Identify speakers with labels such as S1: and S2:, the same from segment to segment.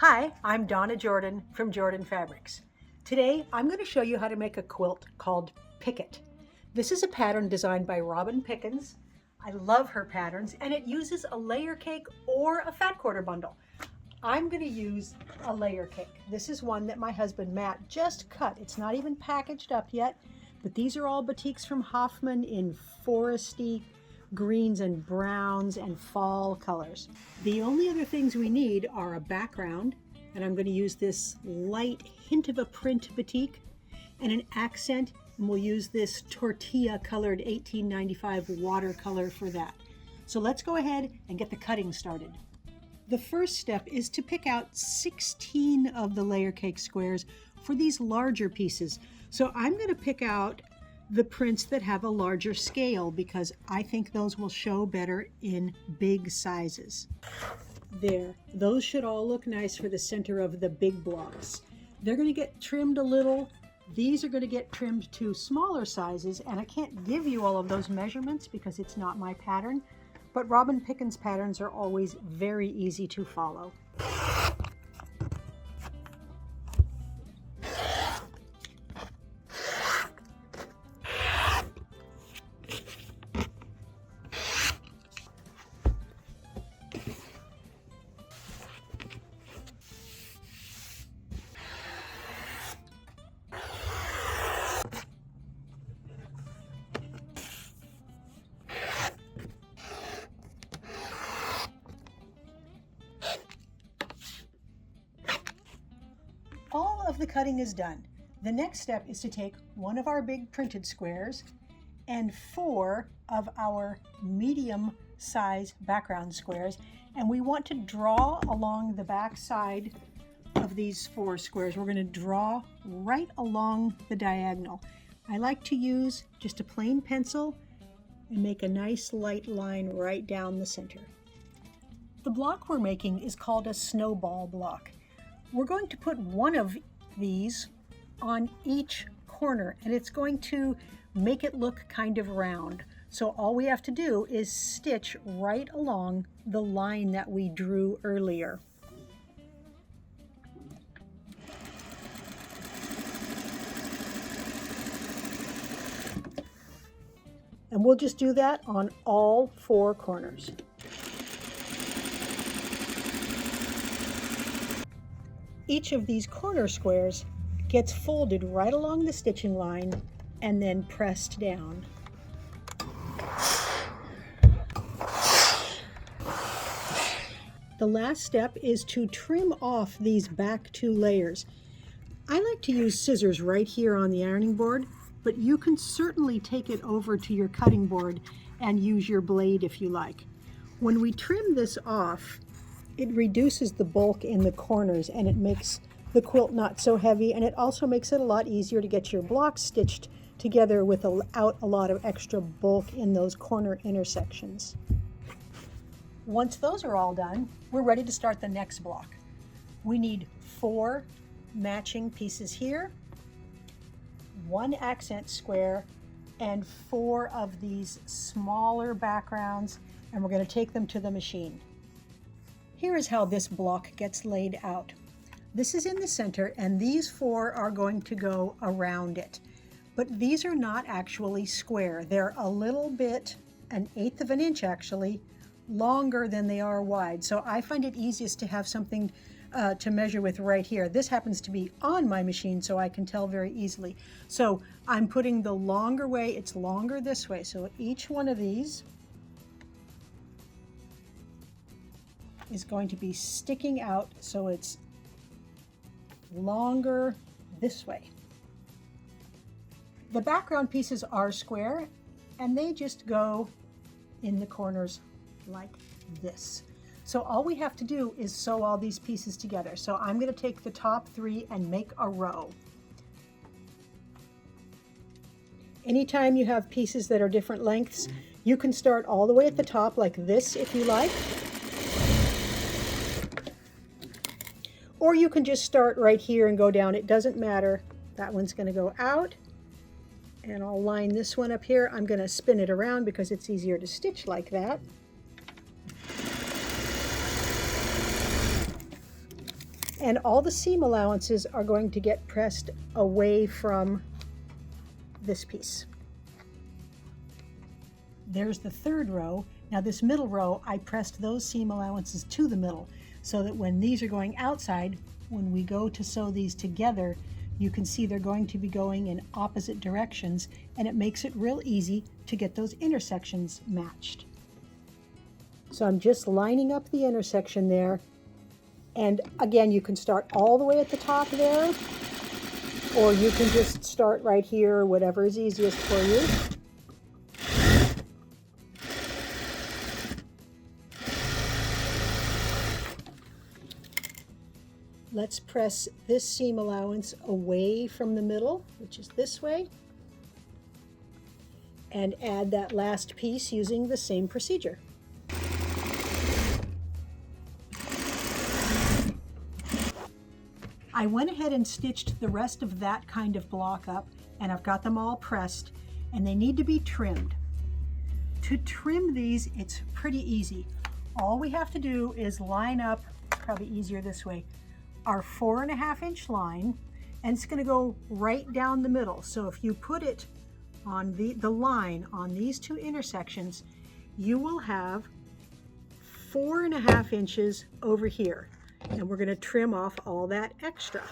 S1: Hi, I'm Donna Jordan from Jordan Fabrics. Today I'm going to show you how to make a quilt called Picket. This is a pattern designed by Robin Pickens. I love her patterns and it uses a layer cake or a fat quarter bundle. I'm going to use a layer cake. This is one that my husband Matt just cut. It's not even packaged up yet, but these are all batiks from Hoffman in foresty greens and browns and fall colors. The only other things we need are a background, and I'm going to use this light hint of a print batik, and an accent, and we'll use this tortilla colored 1895 watercolor for that. So let's go ahead and get the cutting started. The first step is to pick out 16 of the layer cake squares for these larger pieces. So I'm going to pick out the prints that have a larger scale because I think those will show better in big sizes. There, those should all look nice for the center of the big blocks. They're going to get trimmed a little. These are going to get trimmed to smaller sizes, and I can't give you all of those measurements because it's not my pattern, but Robin Pickens patterns are always very easy to follow. All of the cutting is done. The next step is to take one of our big printed squares and 4 of our medium size background squares, and we want to draw along the back side of these 4 squares. We're going to draw right along the diagonal. I like to use just a plain pencil and make a nice light line right down the center. The block we're making is called a snowball block. We're going to put one of these on each corner, and it's going to make it look kind of round. So all we have to do is stitch right along the line that we drew earlier. And we'll just do that on all 4 corners. Each of these corner squares gets folded right along the stitching line and then pressed down. The last step is to trim off these back 2 layers. I like to use scissors right here on the ironing board, but you can certainly take it over to your cutting board and use your blade if you like. When we trim this off, it reduces the bulk in the corners and it makes the quilt not so heavy, and it also makes it a lot easier to get your blocks stitched together without a lot of extra bulk in those corner intersections. Once those are all done, we're ready to start the next block. We need 4 matching pieces here, 1 accent square, and 4 of these smaller backgrounds, and we're going to take them to the machine. Here is how this block gets laid out. This is in the center, and these 4 are going to go around it. But these are not actually square. They're a little bit, 1/8 of an inch actually, longer than they are wide. So I find it easiest to have something to measure with right here. This happens to be on my machine, so I can tell very easily. So I'm putting the longer way, it's longer this way. So each one of these is going to be sticking out, so it's longer this way. The background pieces are square, and they just go in the corners like this. So all we have to do is sew all these pieces together. So I'm going to take the top 3 and make a row. Anytime you have pieces that are different lengths, you can start all the way at the top like this if you like. Or you can just start right here and go down. It doesn't matter. That one's going to go out. And I'll line this one up here. I'm going to spin it around because it's easier to stitch like that. And all the seam allowances are going to get pressed away from this piece. There's the third row. Now this middle row, I pressed those seam allowances to the middle so that when these are going outside, when we go to sew these together, you can see they're going to be going in opposite directions, and it makes it real easy to get those intersections matched. So I'm just lining up the intersection there. And again, you can start all the way at the top there, or you can just start right here, whatever is easiest for you. Let's press this seam allowance away from the middle, which is this way, and add that last piece using the same procedure. I went ahead and stitched the rest of that kind of block up, and I've got them all pressed, and they need to be trimmed. To trim these, it's pretty easy. All we have to do is line up, probably easier this way, our 4.5 inch line, and it's going to go right down the middle. So if you put it on the line on these two intersections, you will have 4.5 inches over here. And we're going to trim off all that extra.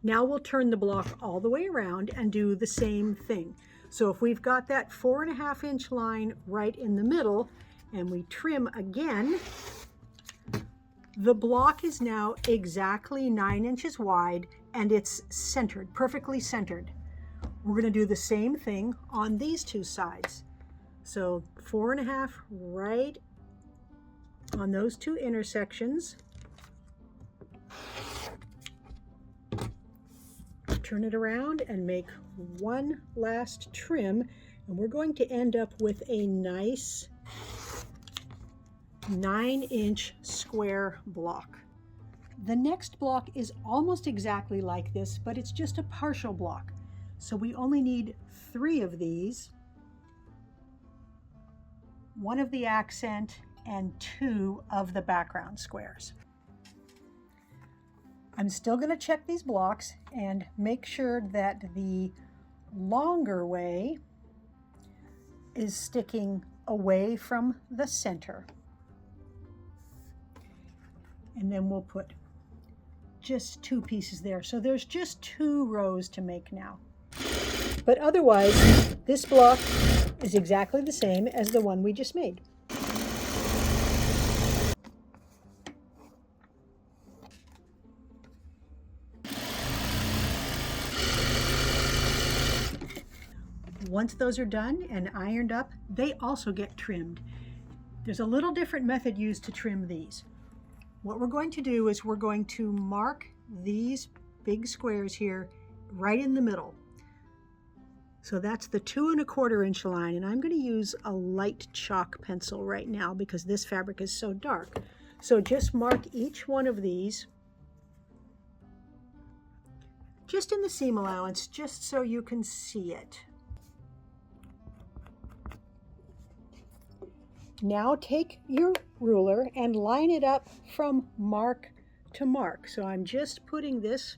S1: Now we'll turn the block all the way around and do the same thing. So if we've got that 4.5 inch line right in the middle and we trim again, the block is now exactly 9 inches wide and it's centered, perfectly centered. We're going to do the same thing on these two sides. So 4.5 right on those two intersections. Turn it around and make one last trim, and we're going to end up with a nice 9 inch square block. The next block is almost exactly like this, but it's just a partial block. So we only need 3 of these, 1 of the accent and 2 of the background squares. I'm still going to check these blocks and make sure that the longer way is sticking away from the center. And then we'll put just 2 pieces there. So there's just 2 rows to make now. But otherwise, this block is exactly the same as the one we just made. Once those are done and ironed up, they also get trimmed. There's a little different method used to trim these. What we're going to do is we're going to mark these big squares here right in the middle. So that's the 2¼ inch line, and I'm going to use a light chalk pencil right now because this fabric is so dark. So just mark each one of these just in the seam allowance, just so you can see it. Now take your ruler and line it up from mark to mark. So I'm just putting this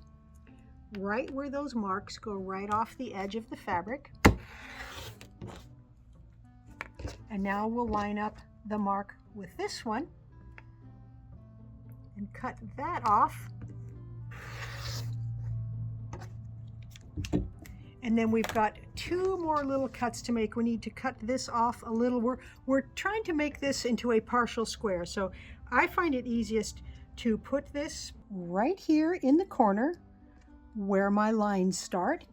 S1: right where those marks go right off the edge of the fabric. And now we'll line up the mark with this one and cut that off. And then we've got 2 more little cuts to make. We need to cut this off a little. We're trying to make this into a partial square. So I find it easiest to put this right here in the corner where my lines start.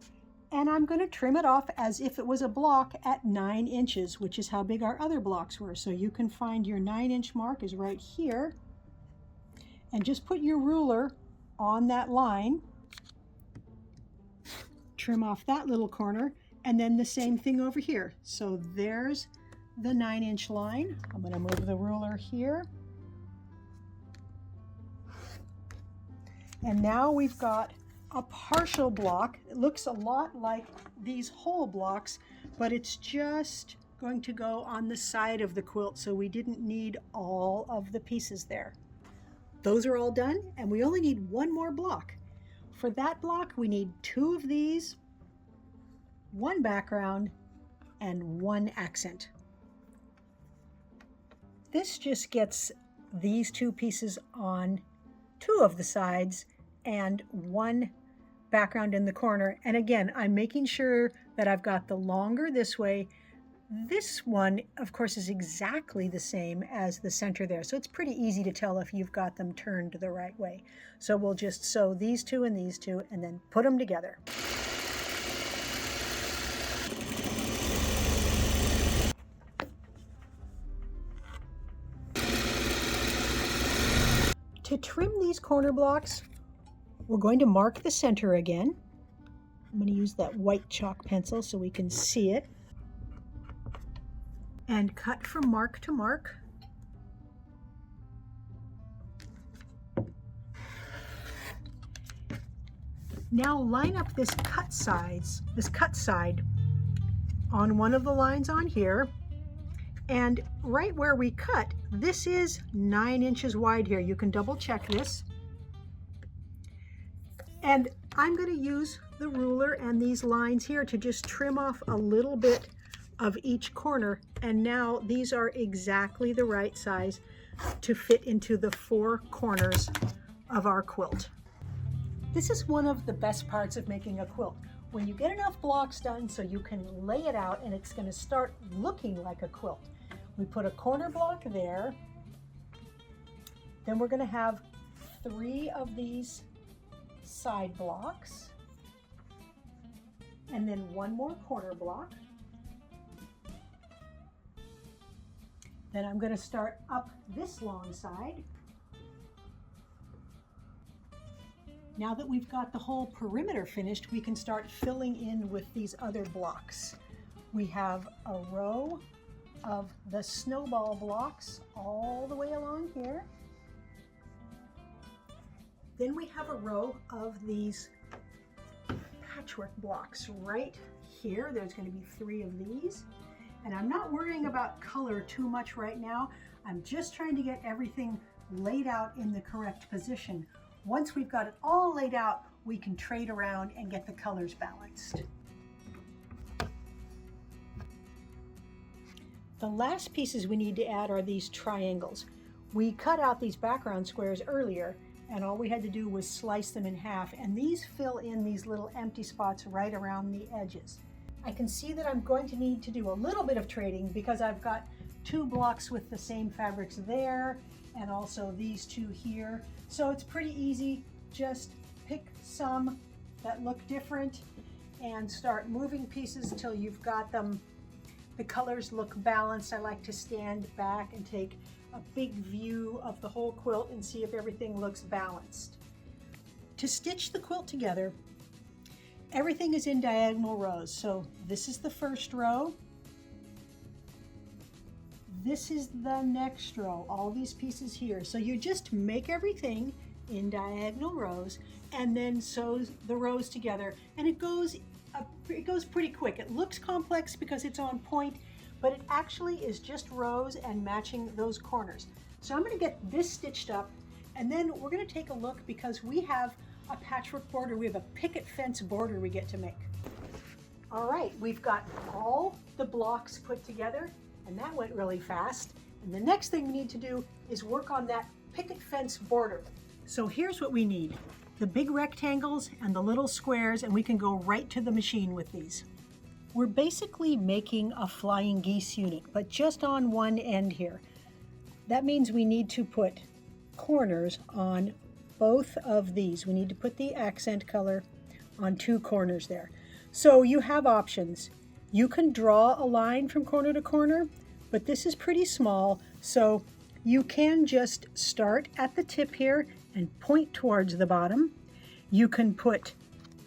S1: And I'm going to trim it off as if it was a block at 9 inches, which is how big our other blocks were. So you can find your 9 inch mark is right here. And just put your ruler on that line. Trim off that little corner, and then the same thing over here. So there's the 9 inch line. I'm going to move the ruler here. And now we've got a partial block. It looks a lot like these whole blocks, but it's just going to go on the side of the quilt, so we didn't need all of the pieces there. Those are all done, and we only need one more block. For that block, we need 2 of these, 1 background, and 1 accent. This just gets these 2 pieces on 2 of the sides and 1 background in the corner. And again, I'm making sure that I've got the longer this way. This one, of course, is exactly the same as the center there. So it's pretty easy to tell if you've got them turned the right way. So we'll just sew these 2 and these 2 and then put them together. To trim these corner blocks, we're going to mark the center again. I'm going to use that white chalk pencil so we can see it. And cut from mark to mark. Now line up this cut side on one of the lines on here. And right where we cut, this is 9 inches wide here. You can double check this. And I'm going to use the ruler and these lines here to just trim off a little bit of each corner. And now these are exactly the right size to fit into the 4 corners of our quilt. This is one of the best parts of making a quilt. When you get enough blocks done so you can lay it out and it's going to start looking like a quilt. We put a corner block there. Then we're going to have 3 of these side blocks. And then 1 more corner block. Then I'm going to start up this long side. Now that we've got the whole perimeter finished, we can start filling in with these other blocks. We have a row of the snowball blocks all the way along here. Then we have a row of these patchwork blocks right here. There's going to be 3 of these. And I'm not worrying about color too much right now. I'm just trying to get everything laid out in the correct position. Once we've got it all laid out, we can trade around and get the colors balanced. The last pieces we need to add are these triangles. We cut out these background squares earlier, and all we had to do was slice them in half, and these fill in these little empty spots right around the edges. I can see that I'm going to need to do a little bit of trading because I've got 2 blocks with the same fabrics there and also these 2 here. So it's pretty easy. Just pick some that look different and start moving pieces until you've got them. The colors look balanced. I like to stand back and take a big view of the whole quilt and see if everything looks balanced. To stitch the quilt together, everything is in diagonal rows. So this is the first row. This is the next row, all these pieces here. So you just make everything in diagonal rows and then sew the rows together, and it goes pretty quick. It looks complex because it's on point, but it actually is just rows and matching those corners. So I'm going to get this stitched up, and then we're going to take a look because we have a patchwork border. We have a picket fence border we get to make. All right, we've got all the blocks put together, and that went really fast. And the next thing we need to do is work on that picket fence border. So here's what we need: the big rectangles and the little squares, and we can go right to the machine with these. We're basically making a flying geese unit, but just on one end here. That means we need to put corners on both of these. We need to put the accent color on 2 corners there. So you have options. You can draw a line from corner to corner, but this is pretty small, so you can just start at the tip here and point towards the bottom. You can put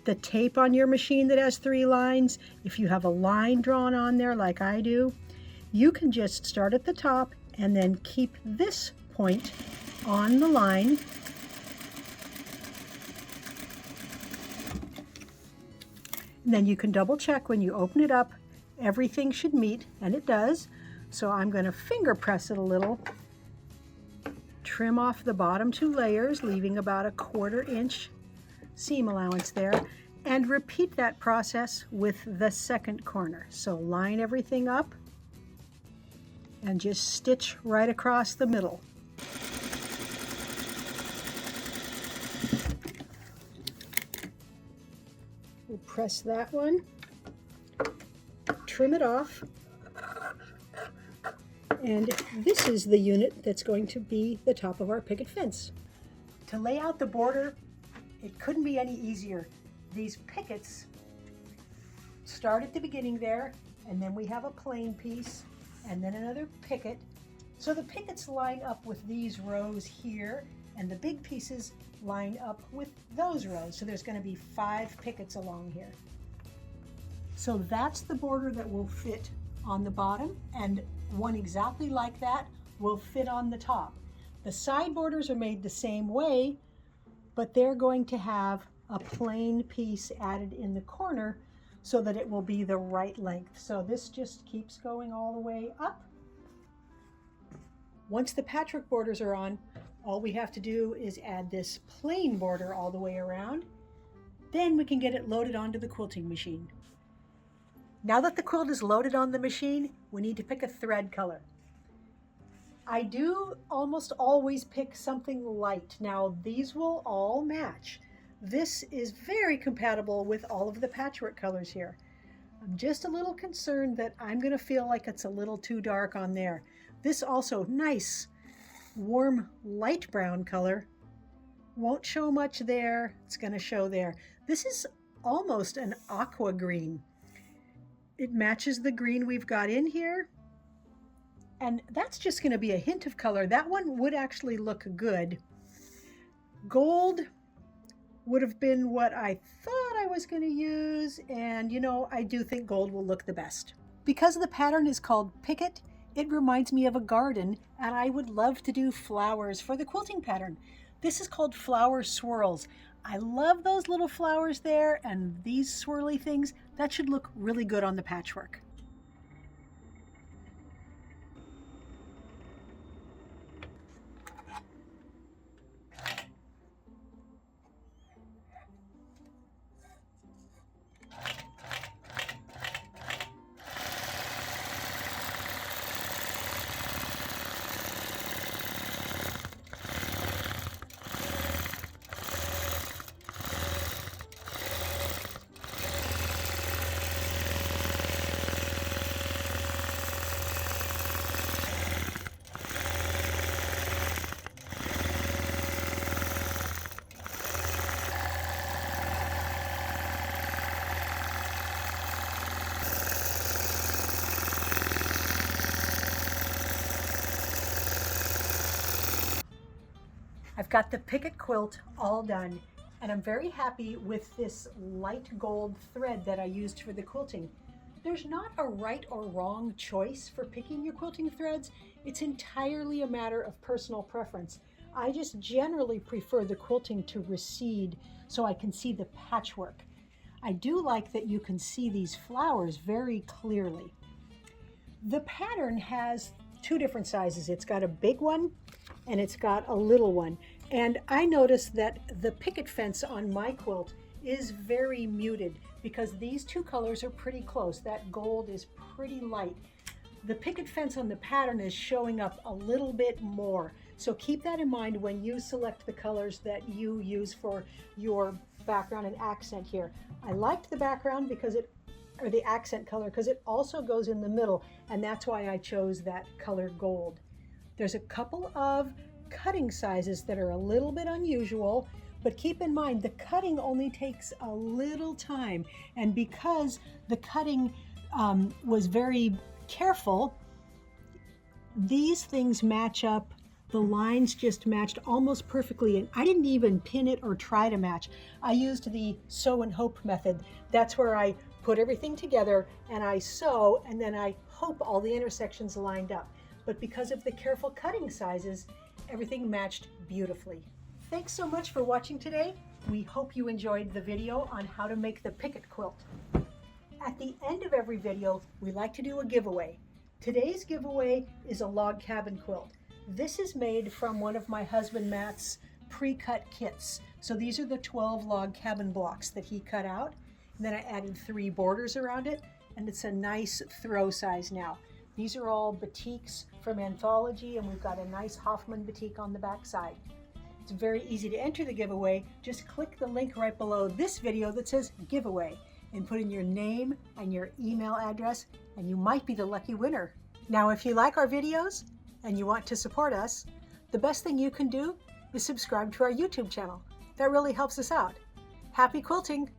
S1: the tape on your machine that has 3 lines. If you have a line drawn on there like I do, you can just start at the top and then keep this point on the line. And then you can double check when you open it up, everything should meet, and it does. So I'm going to finger press it a little, trim off the bottom 2 layers, leaving about a 1/4 inch seam allowance there, and repeat that process with the second corner. So line everything up and just stitch right across the middle. We'll press that one, trim it off, and this is the unit that's going to be the top of our picket fence. To lay out the border, it couldn't be any easier. These pickets start at the beginning there, and then we have a plain piece, and then another picket. So the pickets line up with these rows here, and the big pieces line up with those rows. So there's going to be 5 pickets along here. So that's the border that will fit on the bottom, and one exactly like that will fit on the top. The side borders are made the same way, but they're going to have a plain piece added in the corner so that it will be the right length. So this just keeps going all the way up. Once the patchwork borders are on, all we have to do is add this plain border all the way around. Then we can get it loaded onto the quilting machine. Now that the quilt is loaded on the machine, we need to pick a thread color. I do almost always pick something light. Now these will all match. This is very compatible with all of the patchwork colors here. I'm just a little concerned that I'm going to feel like it's a little too dark on there. This also nice, warm, light brown color. Won't show much there. It's going to show there. This is almost an aqua green. It matches the green we've got in here. And that's just going to be a hint of color. That one would actually look good. Gold would have been what I thought I was going to use. And you know, I do think gold will look the best. Because the pattern is called Picket, it reminds me of a garden, and I would love to do flowers for the quilting pattern. This is called flower swirls. I love those little flowers there, and these swirly things. That should look really good on the patchwork. I've got the Picket quilt all done, and I'm very happy with this light gold thread that I used for the quilting. There's not a right or wrong choice for picking your quilting threads. It's entirely a matter of personal preference. I just generally prefer the quilting to recede so I can see the patchwork. I do like that you can see these flowers very clearly. The pattern has 2 different sizes. It's got a big one and it's got a little one. And I noticed that the picket fence on my quilt is very muted because these 2 colors are pretty close. That gold is pretty light. The picket fence on the pattern is showing up a little bit more. So keep that in mind when you select the colors that you use for your background and accent here. I liked the background because or the accent color, because it also goes in the middle, and that's why I chose that color gold. There's a couple of cutting sizes that are a little bit unusual, but keep in mind the cutting only takes a little time, and because the cutting was very careful, these things match up. The lines just matched almost perfectly, and I didn't even pin it or try to match. I used the sew and hope method. That's where I put everything together and I sew, and then I hope all the intersections lined up. But because of the careful cutting sizes, everything matched beautifully. Thanks so much for watching today. We hope you enjoyed the video on how to make the Picket quilt. At the end of every video, we like to do a giveaway. Today's giveaway is a log cabin quilt. This is made from one of my husband Matt's pre-cut kits. So these are the 12 log cabin blocks that he cut out. And then I added 3 borders around it, and it's a nice throw size now. These are all batiks from Anthology, and we've got a nice Hoffman batik on the back side. It's very easy to enter the giveaway. Just click the link right below this video that says giveaway and put in your name and your email address, and you might be the lucky winner. Now, if you like our videos and you want to support us, the best thing you can do is subscribe to our YouTube channel. That really helps us out. Happy quilting!